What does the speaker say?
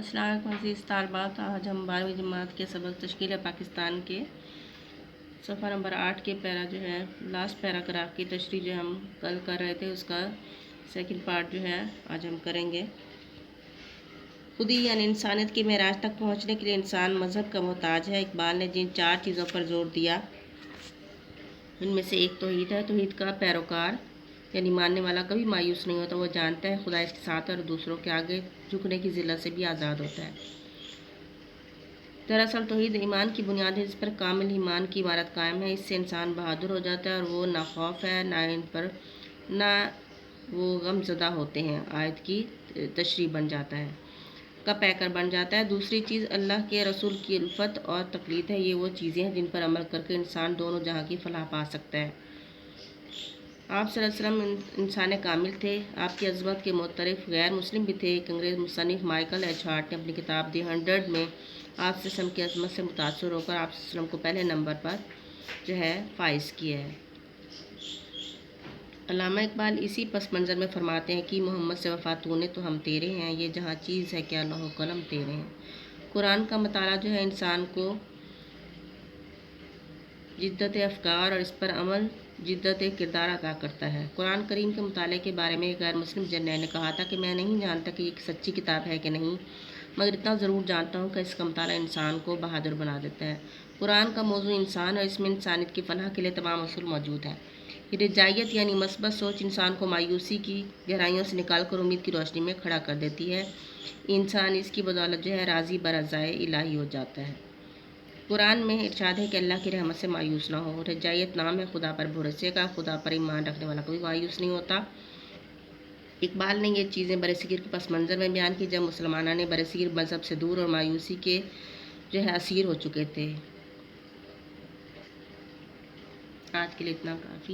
السلام علیکم عزیز طالبات، آج ہم 12ویں جماعت کے سبق تشکیل پاکستان کے صفحہ نمبر 8 کے پیرا جو ہے لاسٹ پیراگراف کی تشریح جو ہم کل کر رہے تھے اس کا سیکنڈ پارٹ جو ہے آج ہم کریں گے۔ خودی یعنی انسانیت کی معراج تک پہنچنے کے لیے انسان مذہب کا محتاج ہے۔ اقبال نے جن 4 چیزوں پر زور دیا ان میں سے ایک توحید ہے۔ توحید کا پیروکار یعنی ماننے والا کبھی مایوس نہیں ہوتا، وہ جانتا ہے خدا اس کے ساتھ ہے اور دوسروں کے آگے جھکنے کی ذلت سے بھی آزاد ہوتا ہے۔ دراصل توحید ایمان کی بنیاد ہے، جس پر کامل ایمان کی عمارت قائم ہے۔ اس سے انسان بہادر ہو جاتا ہے اور وہ نہ خوف ہے نہ وہ غم زدہ ہوتے ہیں۔ آیت کی تشریح بن جاتا ہے کا پیکر بن جاتا ہے۔ دوسری چیز اللہ کے رسول کی الفت اور تقلید ہے۔ یہ وہ چیزیں ہیں جن پر عمل کر کے انسان دونوں جہاں کی فلاح پا سکتا ہے۔ آپ صلی اللہ علیہ وسلم انسان کامل تھے۔ آپ کی عظمت کے معترف غیر مسلم بھی تھے۔ ایک انگریز مصنف مائیکل ایچ ہارٹ نے اپنی کتاب دی 100 میں آپ صلی اللہ علیہ وسلم کی عظمت سے متاثر ہو کر آپ صلی اللہ علیہ وسلم کو پہلے نمبر پر جو ہے فائز کیا ہے۔ علامہ اقبال اسی پس منظر میں فرماتے ہیں کہ محمد سے وفا تو نے تو ہم تیرے ہیں، یہ جہاں چیز ہے کیا لوح و قلم تیرے ہیں۔ قرآن کا مطالعہ جو ہے انسان کو جدت افکار اور اس پر عمل جدت کردار عطا کرتا ہے۔ قرآن کریم کے مطالعے کے بارے میں ایک غیر مسلم جرنیل نے کہا تھا کہ میں نہیں جانتا کہ یہ ایک سچی کتاب ہے کہ نہیں، مگر اتنا ضرور جانتا ہوں کہ اس کا مطالعہ انسان کو بہادر بنا دیتا ہے۔ قرآن کا موضوع انسان اور اس میں انسانیت کی فلاح کے لیے تمام اصول موجود ہیں۔ رجائیت یعنی مثبت سوچ انسان کو مایوسی کی گہرائیوں سے نکال کر امید کی روشنی میں کھڑا کر دیتی ہے۔ انسان اس کی بدولت جو ہے راضی برضائے الہی ہو جاتا ہے۔ قرآن میں ارشاد ہے کہ اللہ کی رحمت سے مایوس نہ ہو۔ رجائیت نام ہے خدا پر بھروسے کا، خدا پر ایمان رکھنے والا کبھی مایوس نہیں ہوتا۔ اقبال نے یہ چیزیں برصغیر کے پس منظر میں بیان کی جب مسلمانوں نے برصغیر مذہب سے دور اور مایوسی کے جو ہے اسیر ہو چکے تھے۔ آج کے لیے اتنا کافی ہے۔